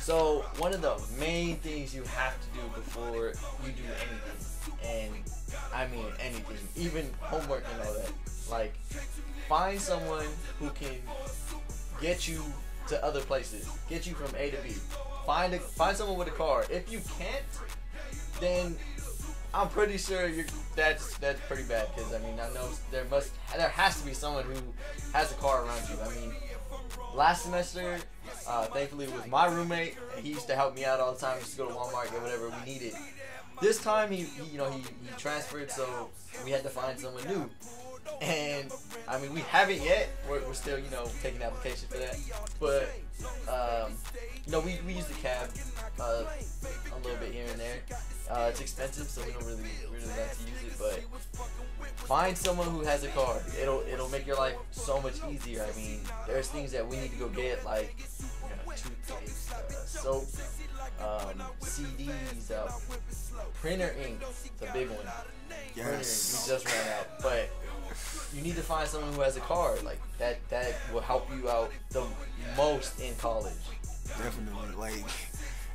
So one of the main things you have to do before you do anything, and I mean anything, even homework and all that, like find someone who can get you to other places, get you from A to B. Find someone with a car. If you can't, then I'm pretty sure that's pretty bad, because I mean I know there has to be someone who has a car around you. I mean, last semester, thankfully it was my roommate, and he used to help me out all the time. We used to go to Walmart, get whatever we needed. This time he transferred, so we had to find someone new. And I mean, we haven't yet. We're still taking the application for that. But we use the cab a little bit here and there. It's expensive, so we don't really like to use it. But find someone who has a car. It'll make your life so much easier. I mean, there's things that we need to go get, like toothpaste, soap, CDs, printer ink. It's a big one. Yes. Printer ink. We just ran out, but you need to find someone who has a car. Like that will help you out the most in college. Definitely. Like,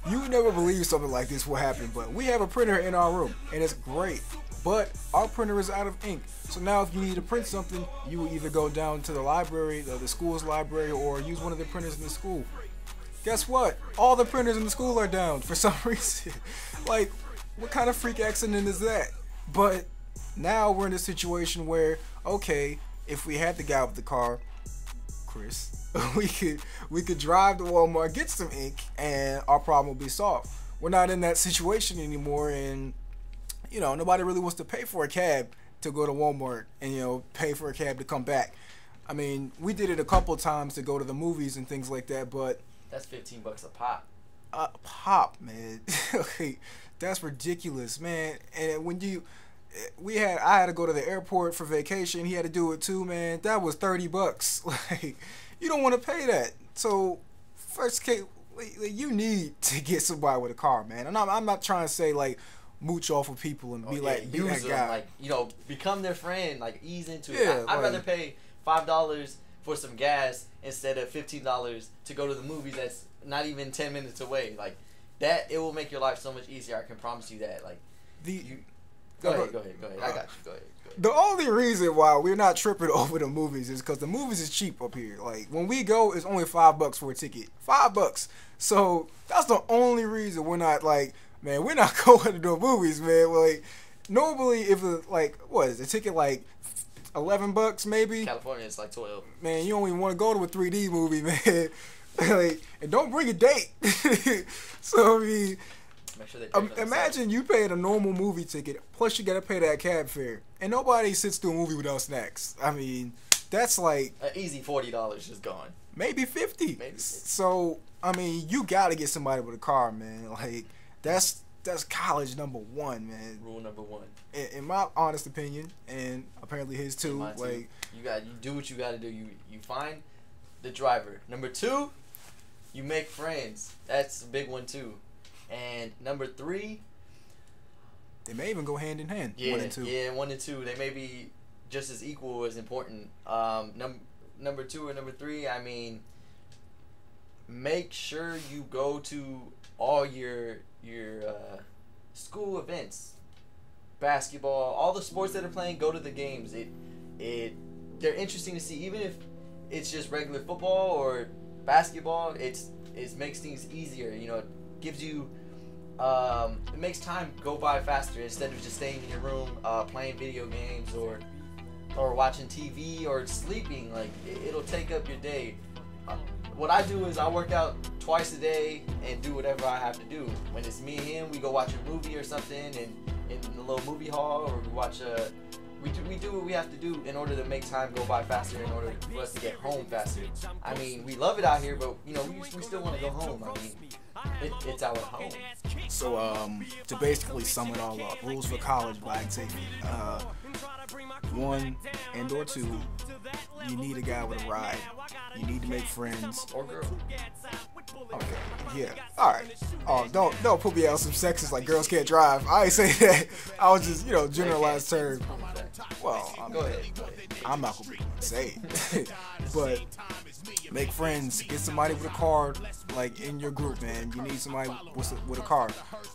you would never believe something like this will happen, but we have a printer in our room, and it's great. But our printer is out of ink. So now if you need to print something, you will either go down to the library, the school's library, or use one of the printers in the school. Guess what? All the printers in the school are down for some reason. Like, what kind of freak accident is that? But now we're in a situation where, okay, if we had the guy with the car, Chris, we could drive to Walmart, get some ink, and our problem will be solved. We're not in that situation anymore, and nobody really wants to pay for a cab to go to Walmart and pay for a cab to come back. I mean, we did it a couple times to go to the movies and things like that, but that's $15 a pop. A pop, man. Okay, that's ridiculous, man. And when I had to go to the airport for vacation. He had to do it too, man. That was $30. Like, you don't want to pay that. So, first case, you need to get somebody with a car, man. And I'm not trying to say like mooch off of people and be be use that guy. them, like become their friend, like ease into it. Yeah, I'd rather pay $5 for some gas instead of $15 to go to the movies. That's not even 10 minutes away. Like that, it will make your life so much easier. I can promise you that. Like Go ahead. I got you. Go ahead. The only reason why we're not tripping over the movies is because the movies is cheap up here. Like, when we go, it's only $5 for a ticket. $5. So that's the only reason we're not like, man, we're not going to the movies, man. Like, normally if what is the ticket like $11 maybe? California, it's like 12. Man, you only want to go to a 3D movie, man. Like, and don't bring a date. So I mean, make sure they imagine you paying a normal movie ticket, plus you gotta pay that cab fare, and nobody sits through a movie without snacks. I mean, that's like an easy $40 just gone. Maybe 50. Maybe 50. So I mean, you gotta get somebody with a car, man. Like that's college number one, man. Rule number one. In my honest opinion, and apparently his too. Mine too. Like you do what you gotta do. You find the driver. Number 2, you make friends. That's a big one too. And number 3, they may even go hand in hand. Yeah, 1 and 2. Yeah, 1 and 2. They may be just as equal as important. Number 2 or number 3, I mean, make sure you go to all your school events, basketball, all the sports that are playing. Go to the games. They're interesting to see, even if it's just regular football or basketball. It makes things easier. It gives you it makes time go by faster instead of just staying in your room playing video games or watching TV or sleeping. Like it'll take up your day. What I do is I work out twice a day and do whatever I have to do. When it's me and him, we go watch a movie or something and in the little movie hall, or we watch we do what we have to do in order to make time go by faster, in order for us to get home faster. I mean, we love it out here, but we still want to go home. I mean, it's our home. So to basically sum it all up, rules for college by Xavier. 1 and/or 2, you need a guy with a ride. You need to make friends. Or girl. Okay. Yeah. All right. Oh, don't put me out some sexist like girls can't drive. I ain't say that. I was just generalized term. Well, Go ahead. I'm not gonna say it. But Make friends. Get somebody with a card, like in your group, man. You need somebody with a card.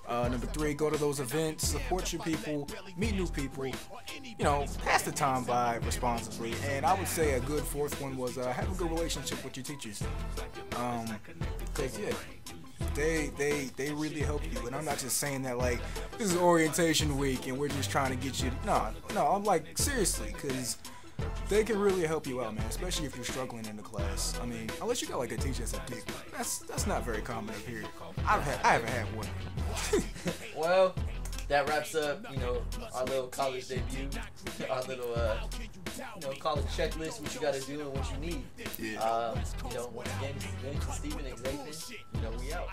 Number 3, go to those events, support your people, meet new people. You know, pass the time by responsibly. And I would say a good 4th one was have a good relationship with your teachers. Cause yeah, they really help you. And I'm not just saying that like this is orientation week and we're just trying to get you. No, I'm like seriously, cause they can really help you out, man, especially if you're struggling in the class. I mean, unless you got like a teacher that's a dick. That's not very common up here. I haven't had one. Well, that wraps up, you know, our little college debut, our little, you know, college checklist, what you got to do and what you need. Yeah. You know, once again, Vince, Steven, Xavier, you know, we out.